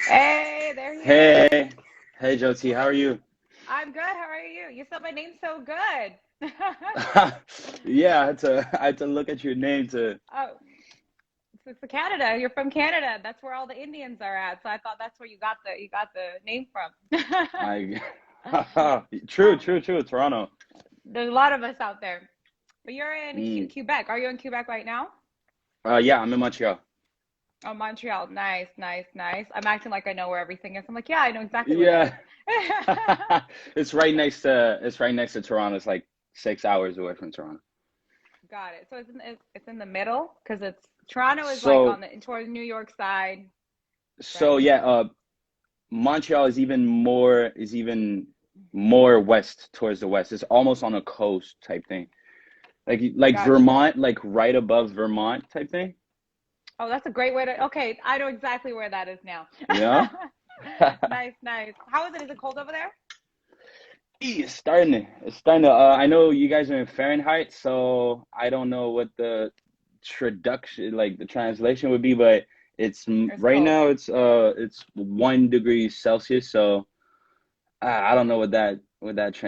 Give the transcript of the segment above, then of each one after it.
Hey, there he is. Hey, hey, Joty, how are you? I'm good. How are you? You said my name so good. Yeah, I had to look at your name to. Oh, it's for Canada. You're from Canada. That's where all the Indians are at. So I thought that's where you got the name from. I true, Toronto. There's a lot of us out there. But you're in Mm. Quebec. Are you in Quebec right now? Yeah, I'm in Montreal. Oh, Montreal. Nice, nice, nice. I'm acting like I know where everything is. I'm like, yeah, I know exactly where that is. Yeah, it's right next to Toronto. It's like 6 hours away from Toronto. Got it. So it's in the middle because it's Toronto is like on So the towards New York side, so right? yeah, Montreal is even more west towards the west. It's almost on a coast type thing, like Gotcha. Vermont, like right above Vermont type thing. Oh, that's a great way to. Okay, I know exactly where that is now. Yeah. Nice, nice. How is it? Is it cold over there? It's starting to. I know you guys are in Fahrenheit, so I don't know what the traduction, like the translation would be, but Or it's right cold? now it's 1 degree Celsius, so I don't know what that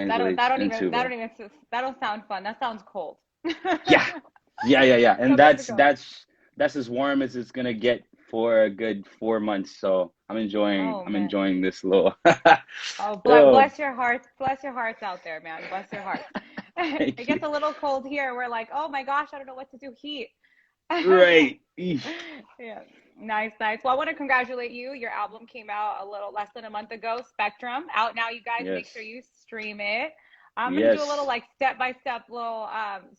That don't that translates don't even into, that but don't even that don't sound fun. That sounds cold. yeah, yeah, and So that's basically, that's as warm as it's gonna get for a good 4 months. So I'm enjoying oh I'm man. enjoying this little. Oh, Oh, bless your hearts. Bless your hearts out there, man. Bless your hearts. thank It you. gets a little cold here. We're like, oh my gosh, I don't know what to do. Heat. Right. Eesh. Yeah. Nice, nice. Well, I want to congratulate you. Your album came out a little less than a month ago, Spectrum. Out now, you guys. Make Yes. sure you stream it. I'm gonna do a little Yes. like step by step little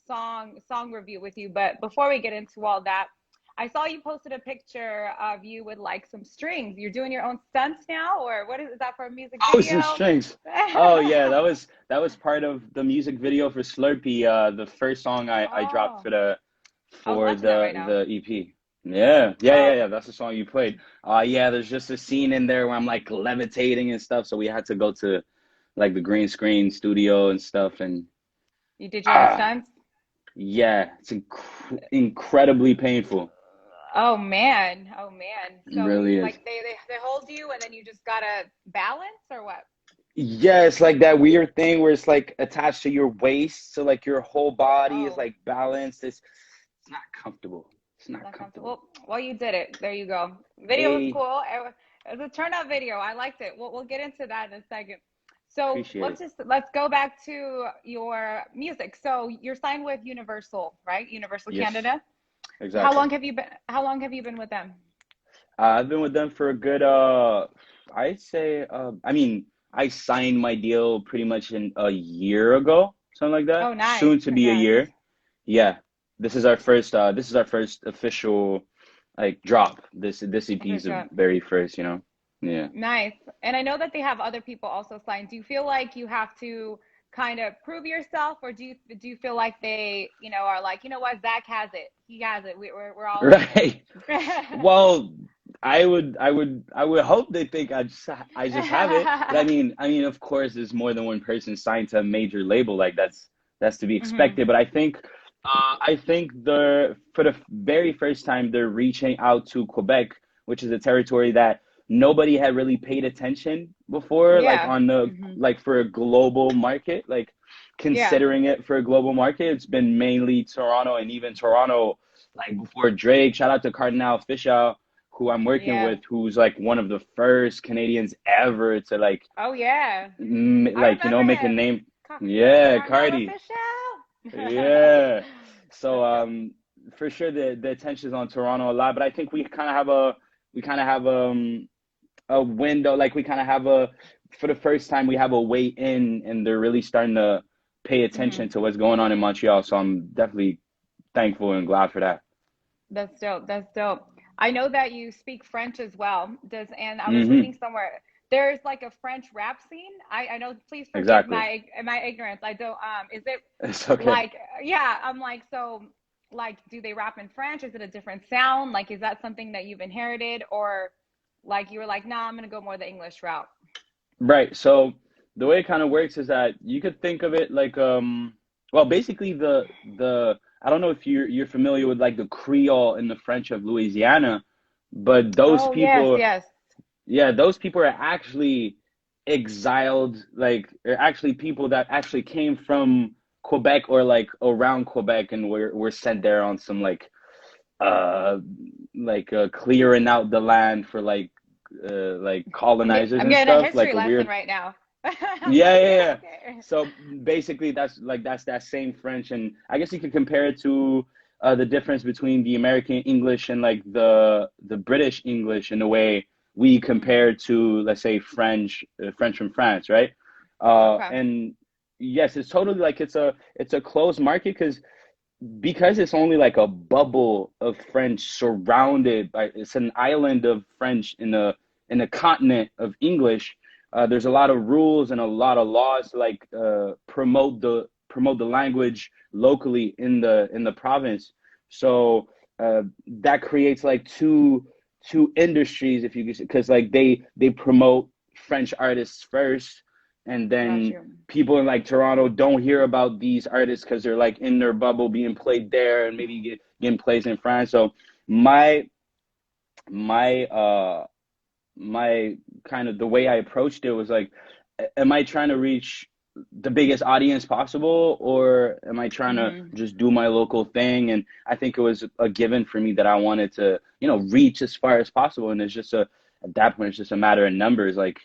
song review with you. But before we get into all that, I saw you posted a picture of you with like some strings. You're doing your own stunts now, or what is that for a music Oh, some video? strings. Oh yeah, that was part of the music video for Slurpee, the first song I dropped Oh, for the I was for watching that right the now. the EP. Yeah, yeah, Oh, yeah, okay. yeah. That's the song you played. Yeah, there's just a scene in there where I'm like levitating and stuff, so we had to go to like the green screen studio and stuff, and You did your own ah, stunts? yeah, it's incredibly painful. Oh man. It So really you is. like they hold you and then you just gotta balance or what? Yeah, it's like that weird thing where it's like attached to your waist, so like your whole body is Oh, like balanced. It's not comfortable. It's not not comfortable. comfortable. Well, you did it. There you go. Video was Hey, cool. It was a turnout video. I liked it. We'll get into that in a second. So appreciate it. let's go back to your music. So you're signed with Universal, right? Universal Yes, Canada. exactly. How long have you been with them? I've been with them for a good I'd say I mean, I signed my deal pretty much in a year ago, something like that. Oh, nice. Soon to be a Congrats. year. Yeah. This is our first official like drop. This EP For is the sure. very first. Yeah. Nice. And I know that they have other people also signed. Do you feel like you have to kind of prove yourself, or do you feel like they, are like, you know what, Zach has it. He has it. We're all in. Right. Well, I would hope they think I just have it. But I mean, of course, there's more than one person signed to a major label. Like that's to be Hmm. expected. But I think for the very first time they're reaching out to Quebec, which is a territory that nobody had really paid attention before, like Yeah. on the Hmm. like for a global market, like Yeah. considering it for a global market. It's been mainly Toronto, and even Toronto like before Drake. Shout out to Cardinal Fisher, who I'm working Yeah. with, who's like one of the first Canadians ever to like Oh yeah. I like remember make a him. name. Yeah, Carnell Cardi. official. Yeah. So That's dope. for sure the attention is on Toronto a lot, but I think we kind of have a window, like we kind of have a for the first time we have a way in, and they're really starting to pay Hmm. attention to what's going on in Montreal. So I'm definitely thankful and glad for that. That's dope. That's dope. I know that you speak French as well. And I was Mm-hmm. reading somewhere there's like a French rap scene. I know. Please forgive Exactly. my ignorance. I don't. Is it It's okay. like yeah? I'm like so. Like, do they rap in French? Is it a different sound? Like, is that something that you've inherited, or like you were like, nah, I'm gonna go more the English route? Right. So the way it kind of works is that you could think of it like well, basically the I don't know if you're familiar with like the Creole and the French of Louisiana, but those Oh yes, people, yes. yeah, those people are actually exiled, like are actually people that actually came from Quebec or like around Quebec and were sent there on some uh clearing out the land for like colonizers I'm and getting a stuff, history like a lesson weird. right now. I'm Yeah, like, yeah, yeah, yeah. okay. So basically, that's that same French, and I guess you could compare it to the difference between the American English and like the British English in the way we compare Mm, to, let's say, French from France, right? okay. And yes, it's totally like it's a closed market because it's only like a bubble of French surrounded by, it's an island of French in a continent of English. There's a lot of rules and a lot of laws to like promote the language locally in the province. So that creates like two industries, if you could, because like they promote French artists first, and Got then you. people in like Toronto don't hear about these artists because they're like in their bubble being played there and maybe getting plays in France. So my my my kind of the way I approached it was like, am I trying to reach the biggest audience possible, or am I trying to Mm, just do my local thing? And I think it was a given for me that I wanted to, reach as far as possible. And it's just at that point, it's just a matter of numbers, like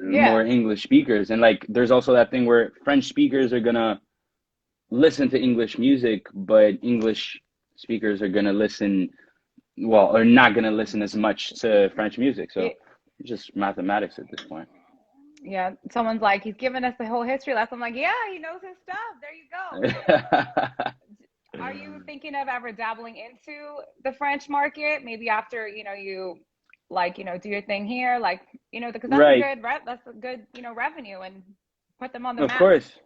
more yeah. English speakers. And like, there's also that thing where French speakers are gonna listen to English music, but English speakers are gonna listen, well, are not gonna listen as much to French music. So Yeah. it's just mathematics at this point. Yeah. Someone's like, he's giving us the whole history lesson. I'm like, yeah, he knows his stuff. There you go. Are you thinking of ever dabbling into the French market? Maybe after, you like, do your thing here, like, because Right. that's a good, revenue and put them on the Of map. course.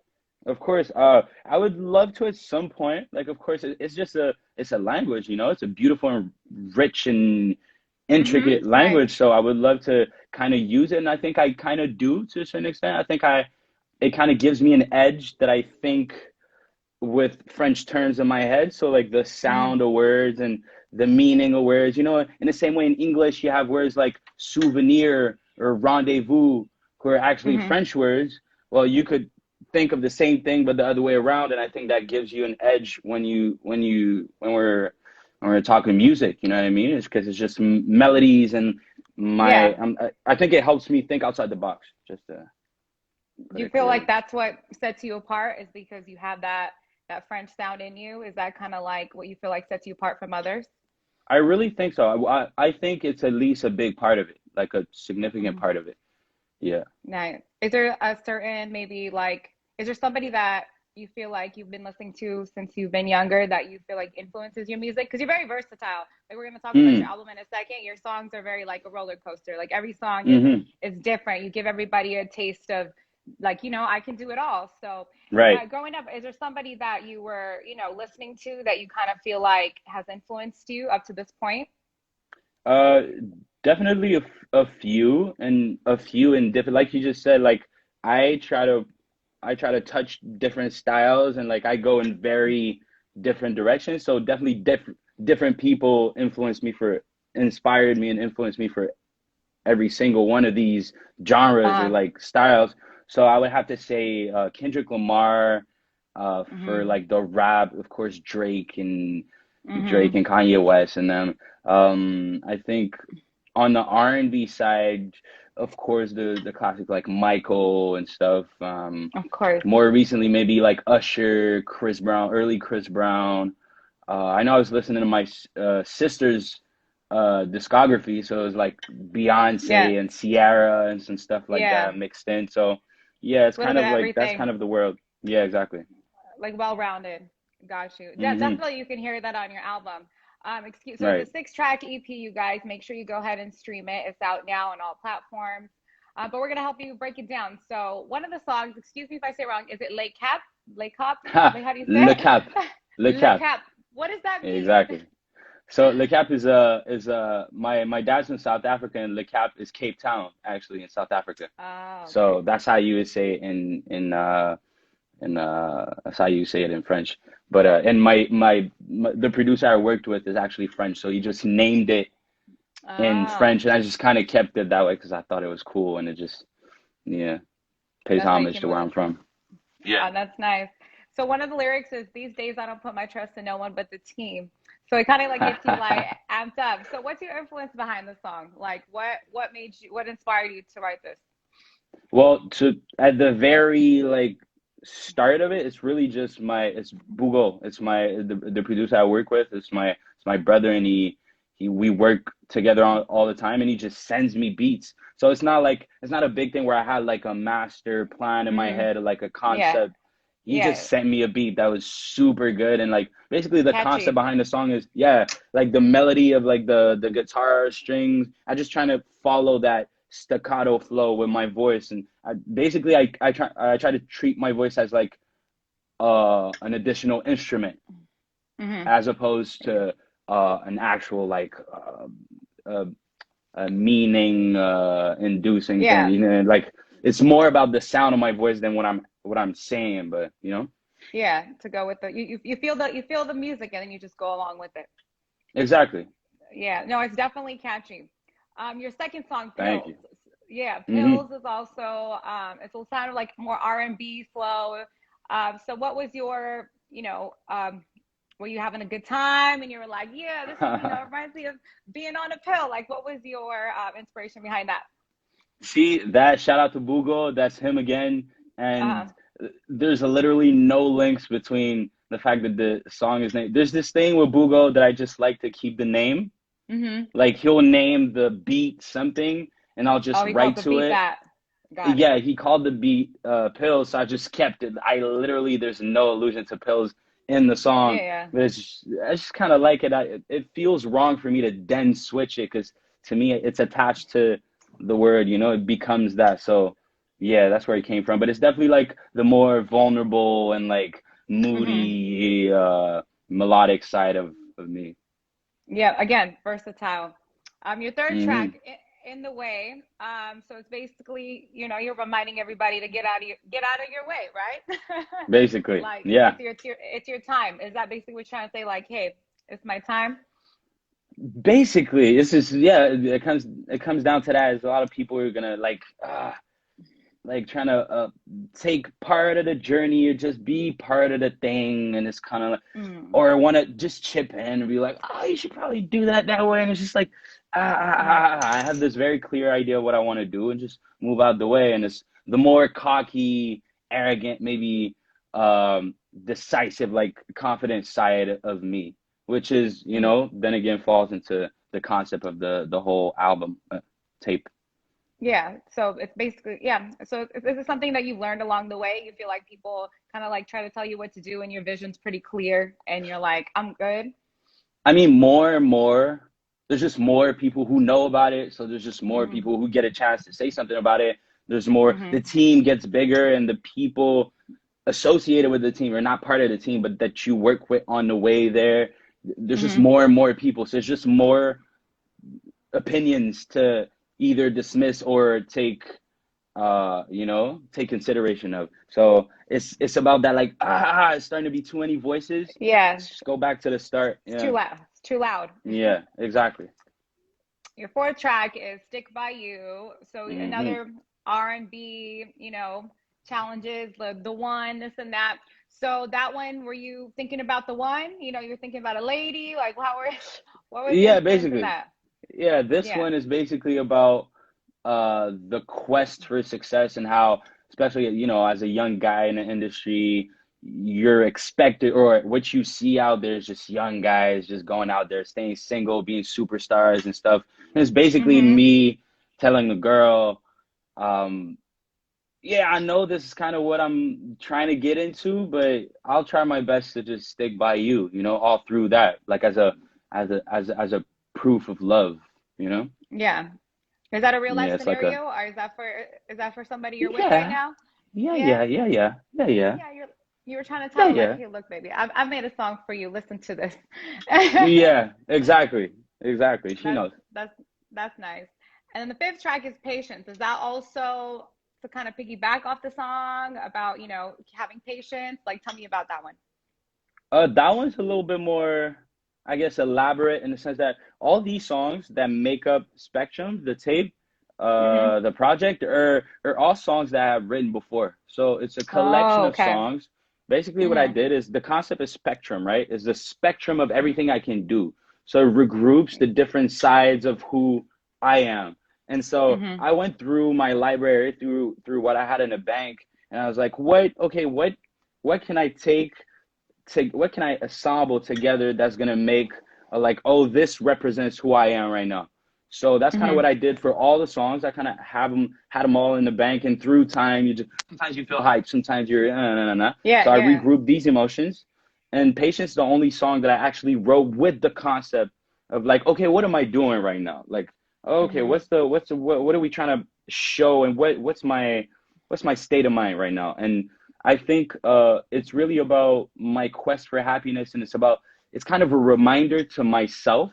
Of course. I would love to at some point. Like, of course, it's just it's a language, It's a beautiful and rich and intricate Right. language. So I would love to kind of use it, and I think I kind of do to a certain extent. I think it kind of gives me an edge that I think with French terms in my head. So like the Mm, sound of words and the meaning of words, in the same way in English you have words like souvenir or rendezvous, who are actually hmm French words. Well, you could think of the same thing but the other way around, and I think that gives you an edge when we're talking music. You know what I mean? It's because it's just melodies and my Yeah. I think it helps me think outside the box, just to Do put you it feel like clearly. that's what sets you apart is because you have that French sound in you? Is that kind of like what you feel like sets you apart from others? I really think so. I think it's at least a big part of it, like a significant Mhm. part of it. Yeah. Nice. Is there a certain maybe like is there somebody that you feel like you've been listening to since you've been younger that you feel like influences your music? Because you're very versatile. Like we're gonna talk about your Mm. album in a second. Your songs are very like a roller coaster. Like every song Mm-hmm. is different. You give everybody a taste of like, I can do it all. So Right. growing up, is there somebody that you were, listening to that you kind of feel like has influenced you up to this point? Uh, Definitely a few in different, like you just said, like I try to I try to touch different styles, and like I go in very different directions. So definitely different people inspired me and influenced me for every single one of these genres or Uh, like styles. So I would have to say Kendrick Lamar, for mm-hmm, like the rap, of course Drake mm-hmm. and Kanye West and them. I think on the R&B side, of course the classic like Michael and stuff. Of course. More recently, maybe like Usher, Chris Brown, early Chris Brown. I know I was listening to my sister's discography, so it was like Yeah. Beyonce and Ciara and some stuff like Yeah. that mixed in. So yeah, it's A little kind bit of of like that's kind everything. of the world. Yeah, exactly. Like well-rounded. Got you. Yeah, Hmm. definitely you can hear that on your album. So it's a Right. 6-track EP, you guys. Make sure you go ahead and stream it. It's out now on all platforms. But we're gonna help you break it down. So one of the songs, excuse me if I say it wrong, is it Le Cap? Le Cap? Ha! Like how do you Le say Cap. it? Le Le Cap. Cap. What does that mean? Exactly. So Le Cap is my dad's from South Africa, and Le Cap is Cape Town actually in South Africa. Oh, okay. So that's how you would say it that's how you say it in French. But and the producer I worked with is actually French, so he just named it in Oh, French, and I just kind of kept it that way because I thought it was cool, and it just yeah pays that's how you homage came to up where with I'm from. Yeah. that's nice. So one of the lyrics is these days I don't put my trust in no one but the team. So it kind of like gets you like amped up. So what's your influence behind the song? Like what made you what inspired you to write this? Well, to at the very like start of it, it's really just it's Bugo. It's the producer I work with. It's my brother, and he we work together all the time, and he just sends me beats. So it's not a big thing where I had like a master plan in my Mm-hmm. head, or like a Yeah. concept. He Yeah. just sent me a beat that was super good, and like basically the concept Catchy. behind the song is, yeah, like the melody of like the guitar strings. I just trying to follow that staccato flow with my voice, and basically I try to treat my voice as like an additional instrument, Mm-hmm. as opposed to an actual like uh, a meaning inducing thing. Yeah. You know, like it's more about the sound of my voice than what I'm saying. But you know, Yeah. To go with the you feel the music and then you just go along with it. exactly. Yeah. No, it's definitely catchy. Your second song, Thank Pills. you. Yeah, Hmm. Pills is also it's a sound of like more R&B flow. So what was your, were you having a good time and you were like, yeah, this is, it reminds me of being on a pill. Like what was your inspiration behind that? See that? Shout out to Bugo. That's him again. And Uh-huh. there's literally no links between the fact that the song is named. There's this thing with Bugo that I just like to keep the name. Mm-hmm. Like he'll name the beat something, and I'll just Oh, he called write the to beat it. that. Got it. Yeah, he called the beat Pillz, so I just kept it. I literally, there's no allusion to Pillz in the Yeah, song, yeah. but I just kind of like it. It feels wrong for me to then switch it because to me it's attached to the word, it becomes that. So yeah, that's where it came from. But it's definitely like the more vulnerable and like Mm-hmm. moody, melodic side of me. Yeah, again, versatile. Your third track, Hmm. in the way. So it's basically, you're reminding everybody to get out of your way, right? Basically, Like yeah. it's your time. Is that basically what you're trying to say? Like, hey, it's my time. Basically, it's just, yeah. It comes down to that. Is a lot of people are gonna like trying to take part of the journey or just be part of the thing, and it's kind of, Mm, or want to just chip in and be like, oh, you should probably do that way, and it's just like, mm, I have this very clear idea of what I want to do, and just move out the way. And it's the more cocky, arrogant, maybe decisive, like confident side of me, which is, mm. then again falls into the concept of the whole album tape. Yeah. So it's basically, yeah. So this is something that you've learned along the way. You feel like people kind of like try to tell you what to do, and your vision's pretty clear, and you're like, I'm good. I mean, more and more, there's just more people who know about it. So there's just more Mm-hmm. people who get a chance to say something about it. There's more, Mm-hmm. the team gets bigger, and the people associated with the team are not part of the team, but that you work with on the way there. There's just Mm-hmm. more and more people. So it's just more opinions to either dismiss or take consideration of. So it's about that, like, it's starting to be too many voices. Yeah. Let's just go back to the start. It's too Yeah. loud. It's too loud. Yeah, exactly. Your fourth track is "Stick by You." So Hmm. another R&B, challenges the one, this and that. So that one, were you thinking about the one? You're thinking about a lady. Like, what was the Yeah, influence in basically. that? Yeah, this Yeah. one is basically about the quest for success, and how, especially, as a young guy in the industry, you're expected, or what you see out there is just young guys just going out there, staying single, being superstars and stuff. And it's basically Mm-hmm. me telling the girl, um, yeah, I know this is kind of what I'm trying to get into, but I'll try my best to just stick by you, all through that, like as a proof of love, you know? Yeah. Is that a real life Yeah, it's like a, scenario, or is that for somebody you're with right yeah, now? yeah, Yeah. yeah, yeah, yeah, yeah, yeah, Yeah. You were trying to yeah, tell her like, yeah, hey, look, baby, I've made a song for you. Listen to this. yeah, exactly, exactly. She That's knows. that's that's nice. And then the fifth track is Patience. Is that also to kind of piggyback off the song about, having patience? Like, tell me about that one. That one's a little bit more. I guess, elaborate in the sense that all these songs that make up Spectrum, the tape, Hmm. the project, are all songs that I've written before. So it's a collection Oh, of okay. songs. Basically, what I Hmm. did is the concept is spectrum, right? Is the spectrum of everything I can do. So it regroups the different sides of who I am. And so Hmm. I went through my library, through what I had in the bank, and I was like, what can I what can I assemble together that's gonna make like, oh, this represents who I am right now. So that's kind of what Hmm. I did for all the songs. I kind of had them all in the bank, and through time, you just sometimes you feel hyped, sometimes you're Yeah, So I yeah. regrouped these emotions, and Patience is the only song that I actually wrote with the concept of like, okay, what am I doing right now? Like, okay, Hmm. what are we trying to show, and what's my state of mind right now? And I think it's really about my quest for happiness, and it's kind of a reminder to myself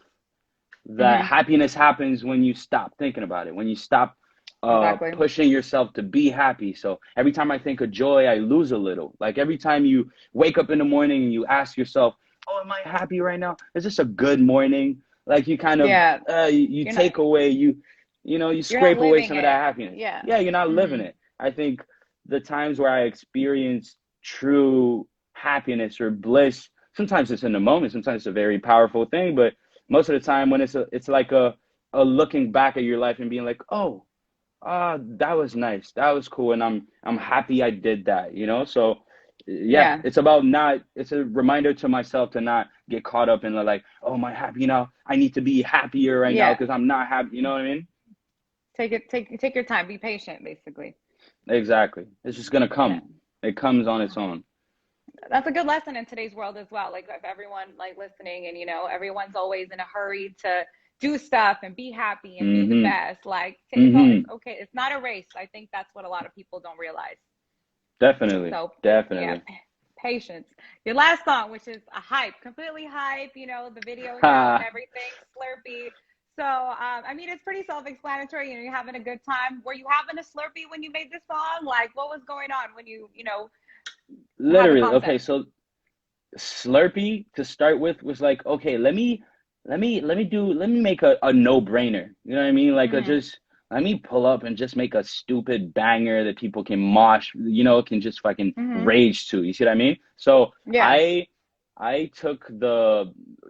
that Hmm. happiness happens when you stop thinking about it, when you stop Exactly. pushing yourself to be happy. So every time I think of joy, I lose a little. Like every time you wake up in the morning and you ask yourself, "Oh, am I happy right now? Is this a good morning?" Like you kind of Yeah. you You're not take away you you're not scrape away living some of it. that happiness. Yeah. Yeah, you're not living Hmm. it. I think the times where I experience true happiness or bliss, sometimes it's in the moment, sometimes it's a very powerful thing, but most of the time when it's like a looking back at your life and being like, oh, that was nice, that was cool, and I'm happy I did that, so yeah, Yeah. it's a reminder to myself to not get caught up in the like, oh, am I happy now, I need to be happier right now Yeah. because I'm not happy, you know what I mean? Take your time. Be patient, basically. Exactly, it's just gonna Yeah. come. It comes on its own. That's a good lesson in today's world as well. Like if everyone like listening and everyone's always in a hurry to do stuff and be happy and be the Mm-hmm. best. Like it's Mm-hmm. okay. It's not a race. I think that's what a lot of people don't realize. Definitely. So yeah, Definitely. patience. Your last song, which is a hype, completely hype. The video is out and Ha. everything. Slurpee. So I mean, it's pretty self-explanatory. You're having a good time. Were you having a Slurpee when you made this song? Like, what was going on when you had the Literally. Okay, concept? so Slurpee to start with was like, okay, let me make a no-brainer. You know what I mean? Like a Hmm. just let me pull up and just make a stupid banger that people can mosh, can just fucking Hmm. rage to. You see what I mean? So Yeah. I took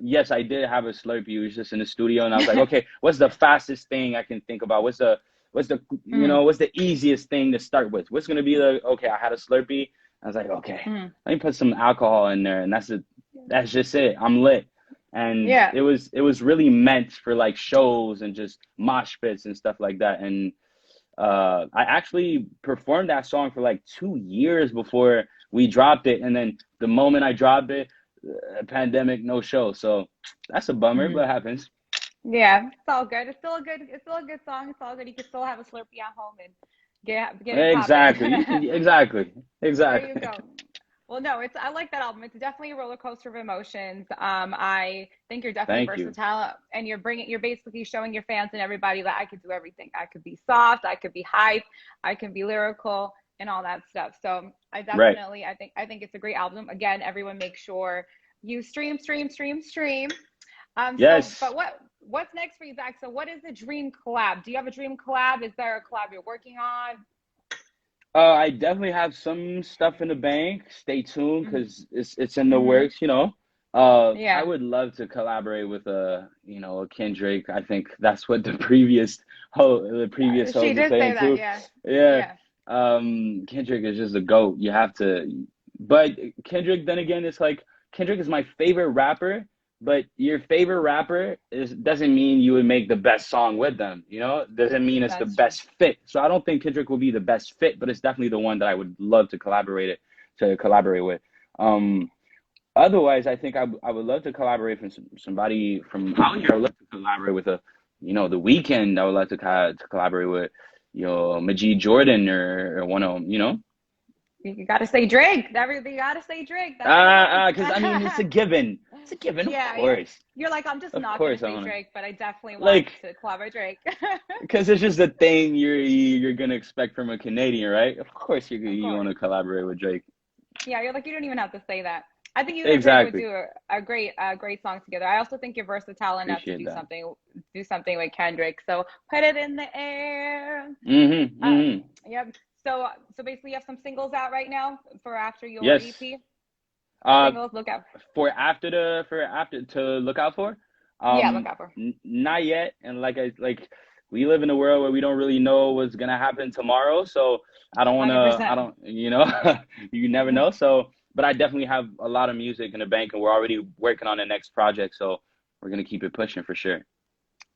yes, I did have a Slurpee. It was just in the studio, and I was like, okay, what's the fastest thing I can think about? Hmm. what's the easiest thing to start with? What's gonna be okay, I had a Slurpee. I was like, okay, Hmm. let me put some alcohol in there, and that's just it. I'm lit. And Yeah. it was really meant for like shows and just mosh pits and stuff like that. And I actually performed that song for like 2 years before we dropped it. And then the moment I dropped it, pandemic, no show. So that's a bummer, Hmm. but it happens. Yeah. It's all good. It's still a good song. It's all good. You can still have a Slurpee at home and get it popping. Exactly. You can exactly. There you Exactly. go. Well, no, it's I like that album. It's definitely a roller coaster of emotions. I think you're definitely Thank you. versatile, and you're basically showing your fans and everybody that I could do everything. I could be soft, I could be hype, I can be lyrical, and all that stuff. So Right. I think it's a great album. Again, everyone make sure you stream, stream, stream, stream. Yes. But what's next for you, Zach? So what is the dream collab? Do you have a dream collab? Is there a collab you're working on? I definitely have some stuff in the bank. Stay tuned Mm-hmm. because it's in the Mm-hmm. works. I Yeah. would love to collaborate with a Kendrick. I think that's what the previous She host was did say saying that. too. Yeah. Yeah. Yeah. Kendrick is just a goat. You have to, but Kendrick. Then again, it's like Kendrick is my favorite rapper, but your favorite rapper doesn't mean you would make the best song with them, doesn't mean it's the That's true. best fit. So I don't think Kendrick will be the best fit, but it's definitely the one that I would love to collaborate with. Otherwise, I think I would love to collaborate with somebody from out here. I would love to collaborate with the Weeknd. I would love to collaborate with Majid Jordan, or one of them. You got to say Drake. You got to say Drake. That's the one. Because I mean, it's a given. It's a given, of Yeah, yeah. course. You're like, I'm just Of not going to course, I say want to. Drake, but I definitely want Like, to collaborate Drake. because it's just the thing you're gonna expect from a Canadian, right? Of course, Of you want course. to collaborate with Drake. Yeah, you're like, you don't even have to say that. I think you and Drake would Exactly. do a great song together. I also think you're versatile enough to Appreciate that. do something with Kendrick. So put it in the air. Mm-hmm. Um, Mm-hmm. yep. So basically, you have some singles out right now for after your Yes. EP. Uh, Singles, look out. for after to look out for, Yeah, look out for. not yet. And we live in a world where we don't really know what's gonna happen tomorrow. So I 100%. don't, you never know. So, but I definitely have a lot of music in the bank, and we're already working on the next project. So we're gonna keep it pushing for sure.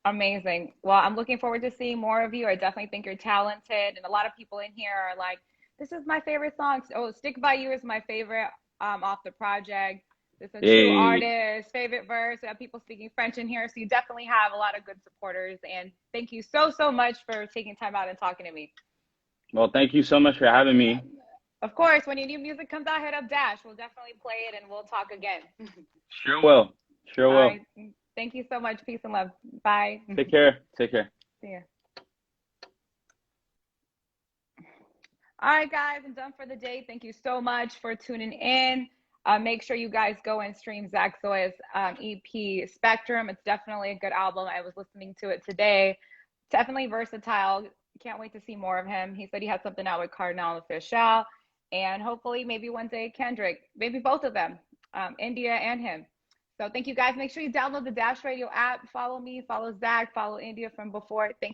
Amazing. Well, I'm looking forward to seeing more of you. I definitely think you're talented, and a lot of people in here are like, "This is my favorite song." Oh, "Stick by You" is my favorite off the project. It's a true Hey, artist. Favorite verse. We have people speaking French in here, so you definitely have a lot of good supporters. And thank you so much for taking time out and talking to me. well, thank you so much for having Yeah. me. Of course, when your new music comes out, hit up Dash. We'll definitely play it, and we'll talk again. Sure will. Sure All will. right. Thank you so much. Peace and love. Bye. Take care. Take care. See ya. All right, guys, I'm done for the day. Thank you so much for tuning in. Make sure you guys go and stream Zach Zoya's EP Spectrum. It's definitely a good album. I was listening to it today. Definitely versatile. Can't wait to see more of him. He said he had something out with Cardinal Official, and hopefully, maybe one day Kendrick, maybe both of them, India and him. So thank you guys. Make sure you download the Dash Radio app. Follow me, follow Zach, follow India from before. Thank